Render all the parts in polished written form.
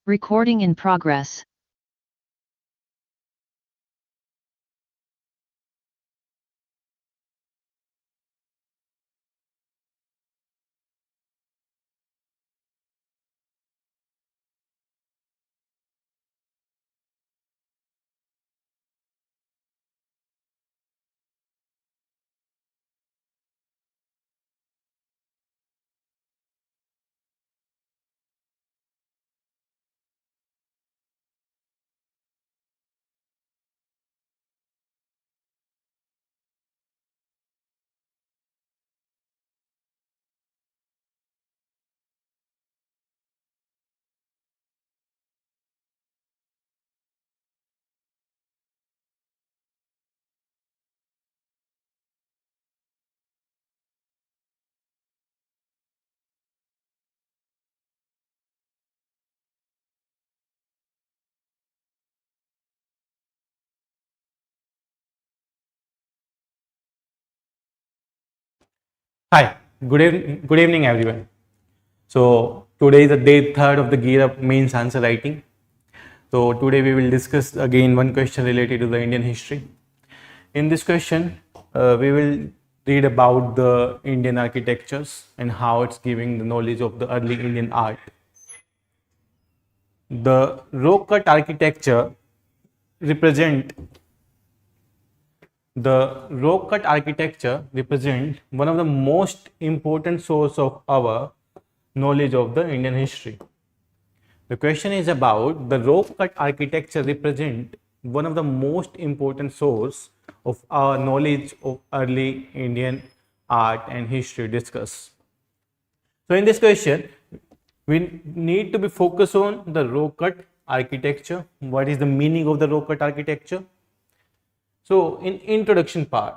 Recording in progress. Hi, good evening everyone. So today is the day third of the Gear Up mains answer writing. So today we will discuss again one question related to the Indian history. In this question, we will read about the Indian architectures and how it's giving the knowledge of the early Indian art. The rock cut architecture represent one of the most important source of our knowledge of the Indian history. The question is about the rock cut architecture represent one of the most important source of our knowledge of early Indian art and history discuss. So in this question, we need to be focused on the rock cut architecture. What is the meaning of the rock cut architecture? So in introduction part,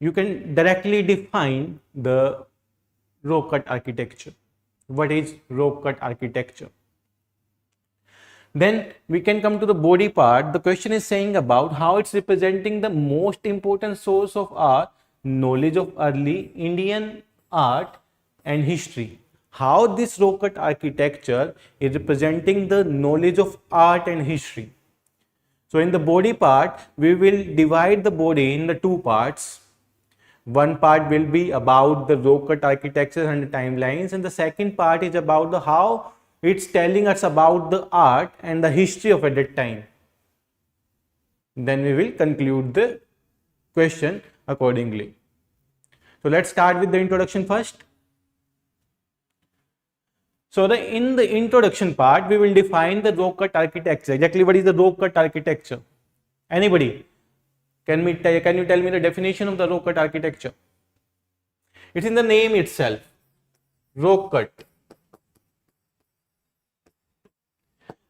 you can directly define the rock cut architecture. What is rock cut architecture? Then we can come to the body part. The question is saying about how it's representing the most important source of our knowledge of early Indian art and history. How this rock cut architecture is representing the knowledge of art and history. So in the body part, we will divide the body in the two parts. One part will be about the rock cut architecture and the timelines, and the second part is about the how it's telling us about the art and the history of at that time. Then we will conclude the question accordingly. So let's start with the introduction first. So in the introduction part, we will define the rock cut architecture. Exactly what is the rock cut architecture? Anybody? Can you tell me the definition of the rock cut architecture? It's in the name itself. Rock cut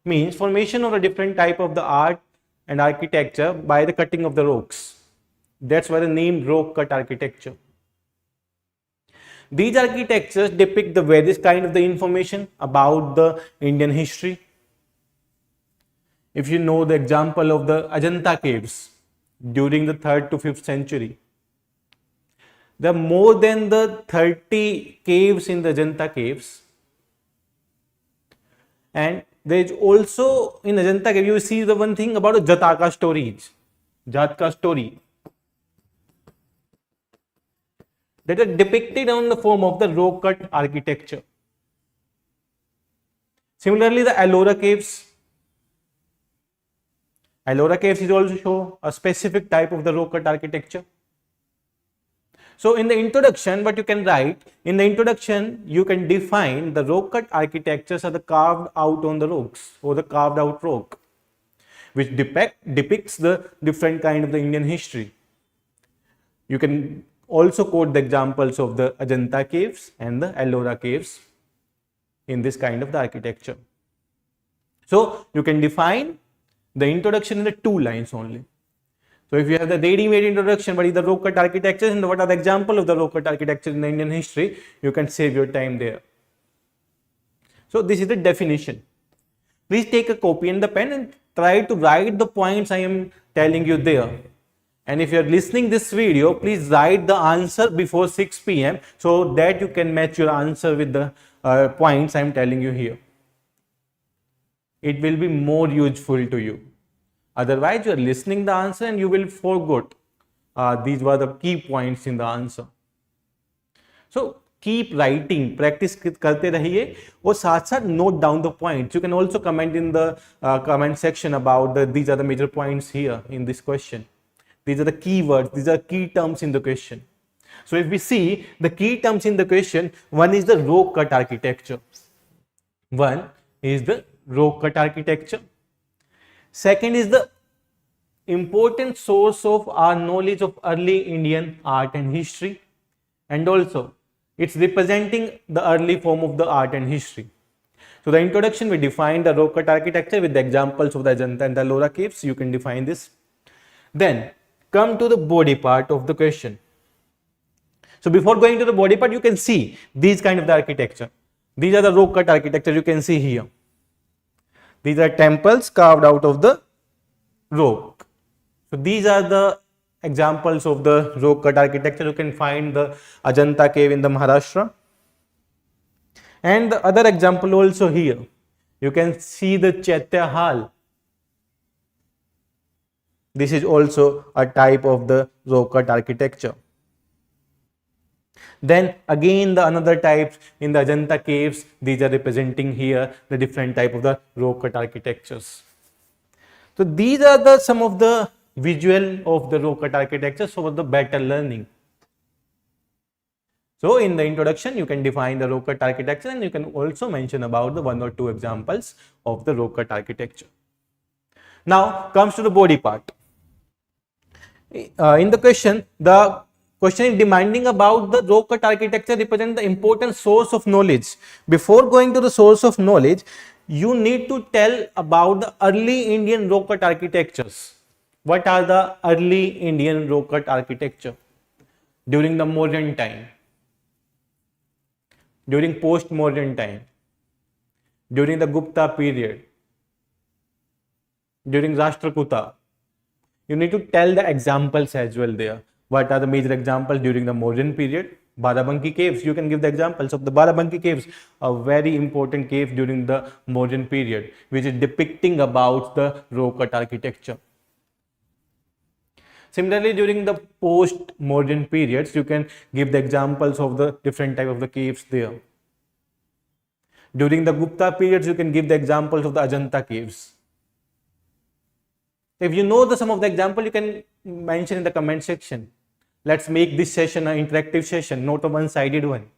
means formation of a different type of the art and architecture by the cutting of the rocks. That's why the name rock cut architecture. These architectures depict the various kind of the information about the Indian history. If you know the example of the Ajanta caves during the 3rd to 5th century, there are more than the 30 caves in the Ajanta caves, and there is also in Ajanta cave you see the one thing about the Jataka story that are depicted on the form of the rock cut architecture. Similarly, the Ellora caves is also show a specific type of the rock cut architecture. So in the introduction, what you can write, in the introduction, you can define the rock cut architectures are the carved out on the rocks or the carved out rock, which depicts the different kind of the Indian history. You can also quote the examples of the Ajanta caves and the Ellora caves in this kind of the architecture. So you can define the introduction in the 2 lines only. So if you have the ready-made introduction, what is the rock cut architecture and what are the example of the rock cut architecture in the Indian history, you can save your time there. So this is the definition. Please take a copy and the pen and try to write the points I am telling you there. And if you are listening this video, please write the answer before 6 p.m. so that you can match your answer with the points I am telling you here. It will be more useful to you. Otherwise, you are listening the answer and you will forget. These were the key points in the answer. So keep writing, practice करते रहिए और साथ साथ note down the points. You can also comment in the comment section about these are the major points here in this question. These are the keywords, these are key terms in the question. So if we see the key terms in the question, one is the row cut architecture. One is the row cut architecture. Second is the important source of our knowledge of early Indian art and history, and also it's representing the early form of the art and history. So the introduction, we define the row cut architecture with the examples of the Ajanta and the Ellora caves. You can define this. Then come to the body part of the question. So before going to the body part, you can see these kind of the architecture. These are the row cut architecture you can see here. These are temples carved out of the rock. So these are the examples of the row cut architecture. You can find the Ajanta cave in the Maharashtra. And the other example also here. You can see the Chaitya Hall. This is also a type of the row cut architecture. Then again the another types in the Ajanta caves. These are representing here the different type of the row cut architectures. So these are some of the visual of the row cut architecture for the better learning. So in the introduction, you can define the row cut architecture and you can also mention about the 1 or 2 examples of the row cut architecture. Now comes to the body part. In the question is demanding about the row cut architecture represent the important source of knowledge. Before going to the source of knowledge, you need to tell about the early Indian row cut architectures. What are the early Indian row cut architecture? During the modern time, during post-modern time, during the Gupta period, during Rashtrakuta. You need to tell the examples as well there. What are the major examples during the modern period? Barabanki caves, you can give the examples of the Barabanki caves, a very important cave during the modern period, which is depicting about the row cut architecture. Similarly, during the post-modern periods, you can give the examples of the different type of the caves there. During the Gupta periods, you can give the examples of the Ajanta caves. If you know some of the example, you can mention in the comment section. Let's make this session an interactive session, not a one-sided one.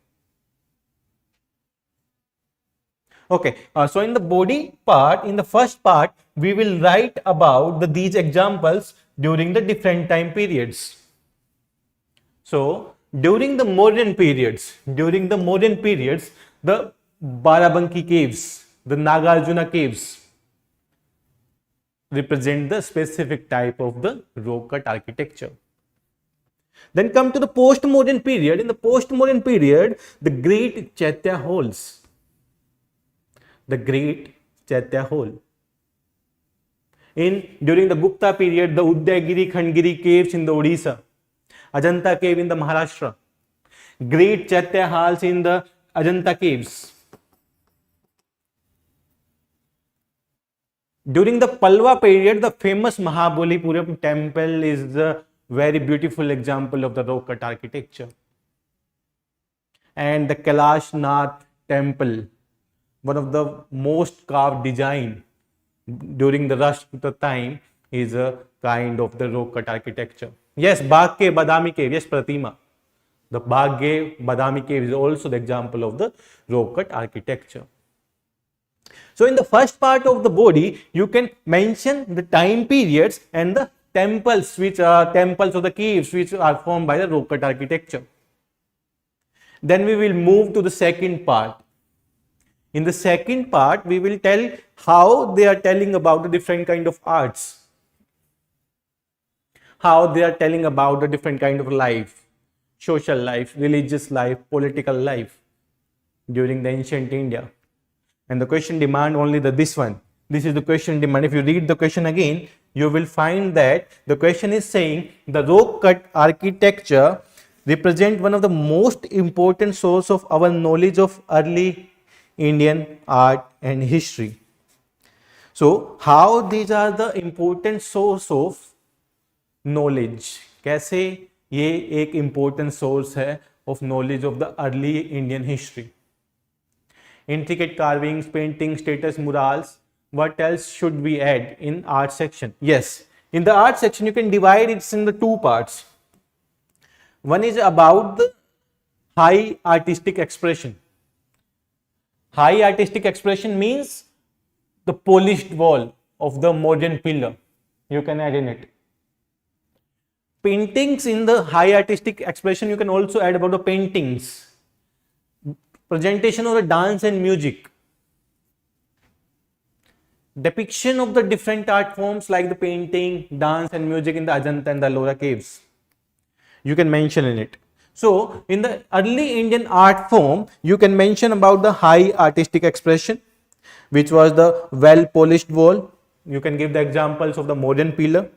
Okay, so in the body part, in the first part, we will write about these examples during the different time periods. So during the modern periods, the Barabanki caves, the Nagarjuna caves represent the specific type of the row cut architecture. Then come to the post-modern period. In the post-modern period, the great Chaitya halls. The great Chaitya hall. During the Gupta period, the Udaygiri, Khandgiri caves in the Odisha, Ajanta cave in the Maharashtra, great Chaitya halls in the Ajanta caves. During the Palwa period, the famous Mahabalipuram temple is the very beautiful example of the row cut architecture. And the Kailash Nath temple, one of the most carved design during the Rashtrakuta time, is a kind of the row cut architecture. Yes, Bagke Badami cave, yes, Pratima. The Bagke Badami cave is also the example of the row cut architecture. So in the first part of the body, you can mention the time periods and the temples, which are temples of the caves, which are formed by the row cut architecture. Then we will move to the second part. In the second part, we will tell how they are telling about the different kind of arts, how they are telling about the different kind of life, social life, religious life, political life during the ancient India. And the question demand only this one. This is the question demand. If you read the question again, you will find that the question is saying the rock cut architecture represent one of the most important source of our knowledge of early Indian art and history. So how these are the important source of knowledge? कैसे ये एक important source है of knowledge of the early Indian history? Intricate carvings, paintings, status murals. What else should we add in art section? Yes, in the art section you can divide it in the two parts. One is about the high artistic expression. High artistic expression means the polished wall of the modern pillar. You can add in it. Paintings in the high artistic expression, you can also add about the paintings. Presentation of the dance and music. Depiction of the different art forms like the painting, dance and music in the Ajanta and the Ellora caves. You can mention in it. So, in the early Indian art form, you can mention about the high artistic expression, which was the well polished wall. You can give the examples of the modern pillar.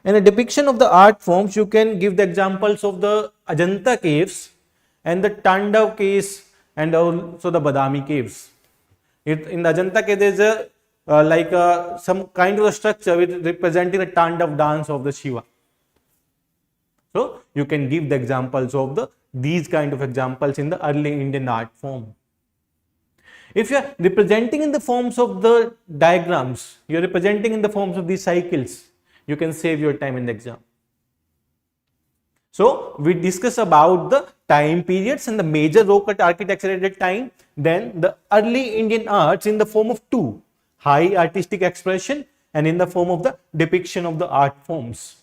And a depiction of the art forms, you can give the examples of the Ajanta caves and the Tandav caves and also the Badami caves. In the Ajanta cave, there is a some kind of a structure which representing the Tandav dance of the Shiva. So you can give the examples of these kind of examples in the early Indian art form. If you are representing in the forms of the diagrams, you are representing in the forms of these cycles, you can save your time in the exam. So we discuss about the time periods and the major rock cut architecture at that time. Then the early Indian arts in the form of two, high artistic expression and in the form of the depiction of the art forms.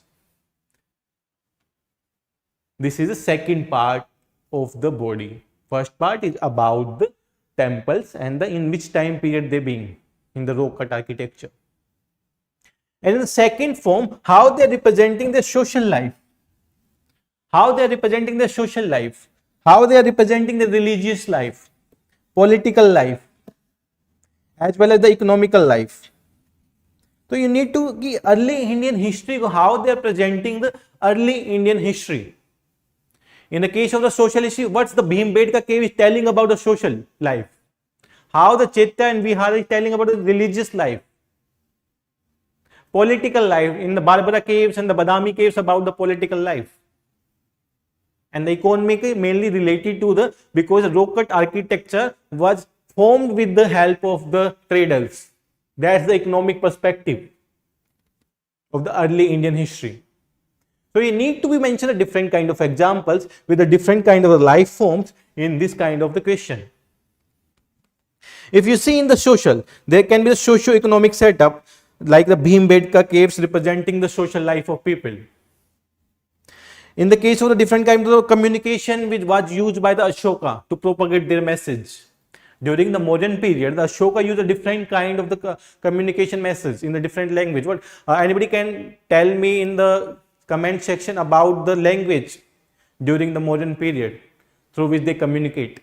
This is the second part of the body. First part is about the temples and in which time period they being in the rock cut architecture. And in the second form, how they are representing their social life. How they are representing their social life. How they are representing the religious life, political life, as well as the economical life. So you need to give early Indian history, how they are presenting the early Indian history. In the case of the social history, what's the Bhimbedka cave is telling about the social life? How the Chaitya and Vihara is telling about the religious life? Political life in the Barbara caves and the Badami caves about the political life. And the economic mainly related to because the rock cut architecture was formed with the help of the traders. That's the economic perspective of the early Indian history. So you need to be mentioned a different kind of examples with a different kind of life forms in this kind of the question. If you see in the social, there can be a socio-economic setup like the Bhimbedka caves representing the social life of people. In the case of the different kind of communication which was used by the Ashoka to propagate their message. During the modern period, the Ashoka used a different kind of the communication message in the different language. What anybody can tell me in the comment section about the language during the modern period through which they communicate?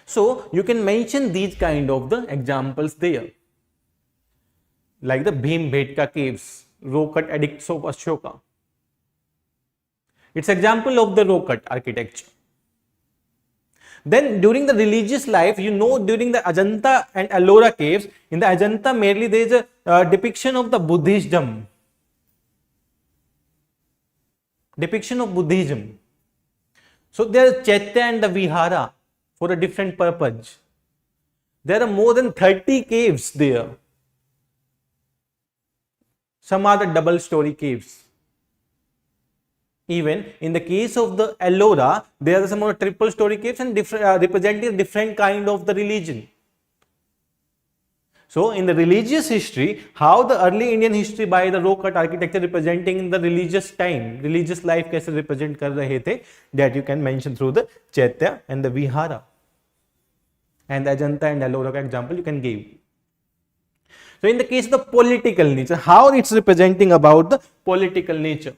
So you can mention these kind of the examples there, like the Bhimbedka caves, rock cut edicts of Ashoka. It's example of the rock cut architecture. Then during the religious life, during the Ajanta and Ellora caves, in the Ajanta merely there is a depiction of the Buddhism. Depiction of Buddhism. So there is Chaitya and the Vihara for a different purpose. There are more than 30 caves there. Some are the double story caves. Even in the case of the Ellora, there are some more triple story caves and representing different kind of the religion. So in the religious history, how the early Indian history by the rock cut architecture representing the religious time, religious life कैसे represent कर रहे थे, that you can mention through the Chaitya and the Vihara. And the Ajanta and Ellora example you can give. So in the case of the political nature, how it's representing about the political nature.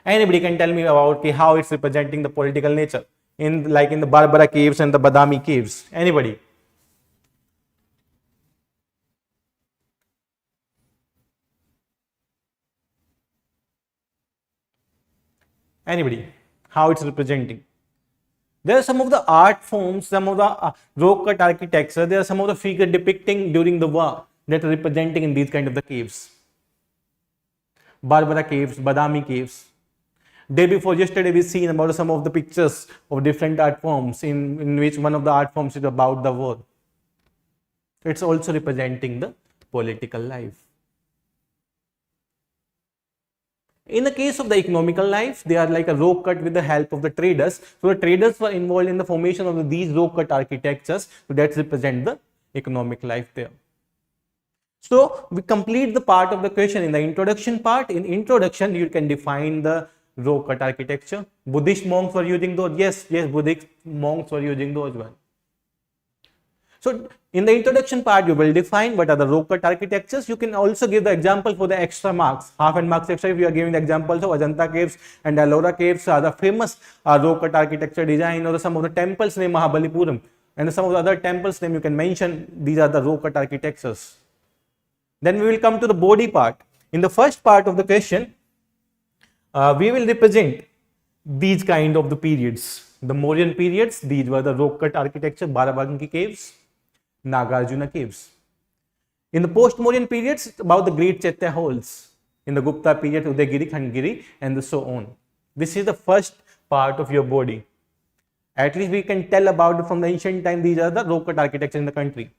Anybody can tell me about how it's representing the political nature in the Barbara caves and the Badami caves? Anybody? Anybody? How it's representing? There are some of the art forms, some of the rock cut architecture. There are some of the figure depicting during the war that are representing in these kind of the caves. Barbara caves, Badami caves. Day before yesterday, we seen about some of the pictures of different art forms in which one of the art forms is about the war. It's also representing the political life. In the case of the economical life, they are like a rock cut with the help of the traders. So the traders were involved in the formation of these rock cut architectures. So that represent the economic life there. So we complete the part of the question in the introduction part. In introduction, you can define the rock cut architecture. Buddhist monks were using those. Yes, Buddhist monks were using those ones. So in the introduction part, you will define what are the rock cut architectures. You can also give the example for the extra marks, half and marks extra. If you are giving the examples of Ajanta caves and Ellora caves, are the famous rock cut architecture design, or some of the temples name Mahabalipuram, and some of the other temples name you can mention. These are the rock cut architectures. Then we will come to the body part. In the first part of the question, we will represent these kind of the periods. The Mauryan periods, these were the rock cut architecture, Barabanki caves, Nagarjuna caves. In the post-Mauryan periods, it's about the great Chaitya halls. In the Gupta period, Udaygiri, Khandgiri, and so on. This is the first part of your body. At least we can tell about from the ancient time, these are the rock cut architecture in the country.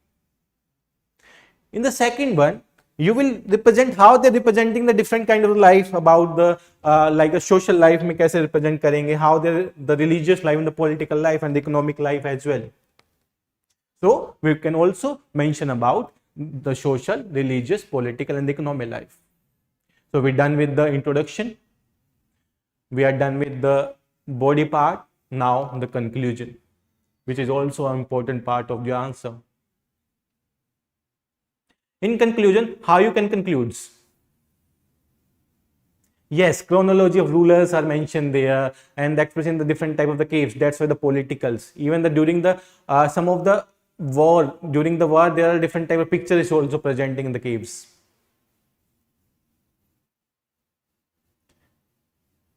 In the second one, you will represent how they're representing the different kind of life, about the like a social life में कैसे represent करेंगे, how the religious life and the political life and the economic life as well. So we can also mention about the social, religious, political and the economic life. So we're done with the introduction. We are done with the body part. Now the conclusion, which is also an important part of your answer. In conclusion, how you can conclude? Yes, chronology of rulers are mentioned there, and that's in the different type of the caves. That's why the politicals. Even during the some of the war, during the war, there are different type of pictures also presenting in the caves.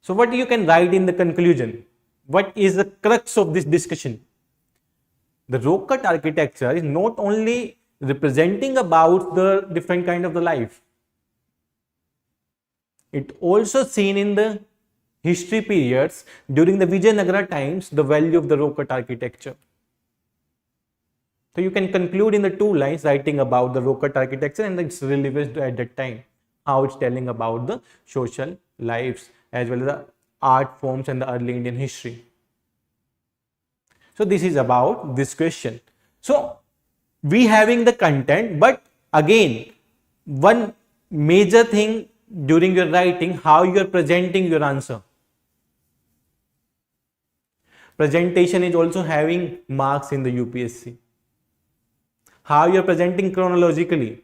So what you can write in the conclusion? What is the crux of this discussion? The rock cut architecture is not only representing about the different kind of the life. It also seen in the history periods during the Vijayanagara times the value of the rock cut architecture. So you can conclude in the 2 lines writing about the rock cut architecture and its relevance at that time, how it's telling about the social lives as well as the art forms and the early Indian history. So this is about this question. So we having the content, but again, one major thing during your writing, how you are presenting your answer. Presentation is also having marks in the UPSC. How you are presenting chronologically.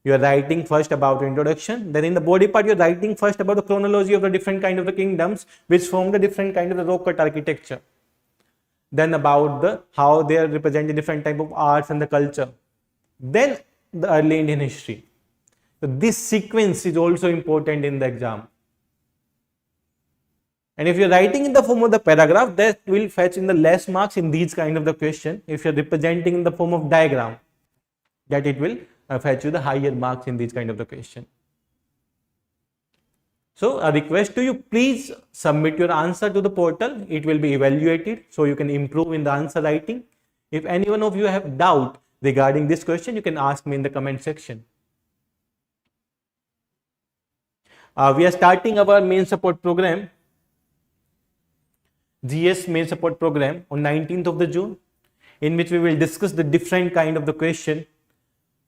You are writing first about the introduction, then in the body part you are writing first about the chronology of the different kind of the kingdoms which form the different kind of the rock cut architecture. Then about the how they are representing different type of arts and the culture. Then the early Indian history. So this sequence is also important in the exam. And if you're writing in the form of the paragraph, that will fetch in the less marks in these kind of the question. If you're representing in the form of diagram, that it will fetch you the higher marks in these kind of the question. So a request to you, please submit your answer to the portal. It will be evaluated so you can improve in the answer writing. If any one of you have doubt regarding this question, you can ask me in the comment section. We are starting our main support program, GS main support program on 19th of the June, in which we will discuss the different kind of the question,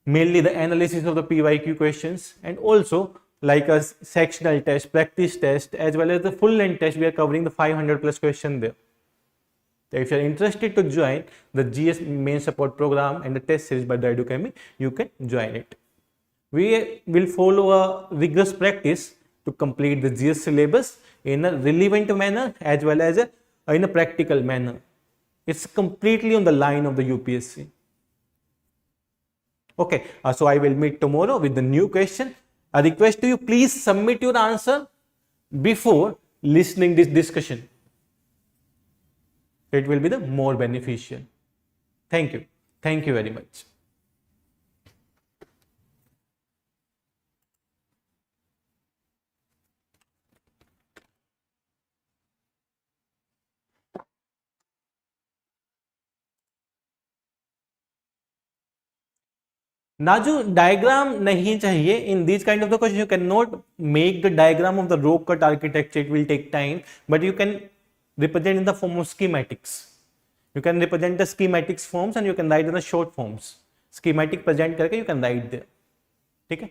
mainly the analysis of the PYQ questions, and also like a sectional test, practice test, as well as the full length test. We are covering the 500 plus question there. So if you are interested to join the GS main support program and the test series by the Edukemy, you can join it. We will follow a rigorous practice to complete the GS syllabus in a relevant manner as well as in a practical manner. It's completely on the line of the UPSC. Okay, so I will meet tomorrow with the new question. A request to you, please submit your answer before listening this discussion. It will be the more beneficial. Thank you. Thank you very much. ना जो diagram नहीं चाहिए in these kind of the question, you cannot make the diagram of the row cut architecture. It will take time, but you can represent in the form of schematics. You can represent the schematics forms and you can write in the short forms. Schematic present करके you can write there. ठीक है.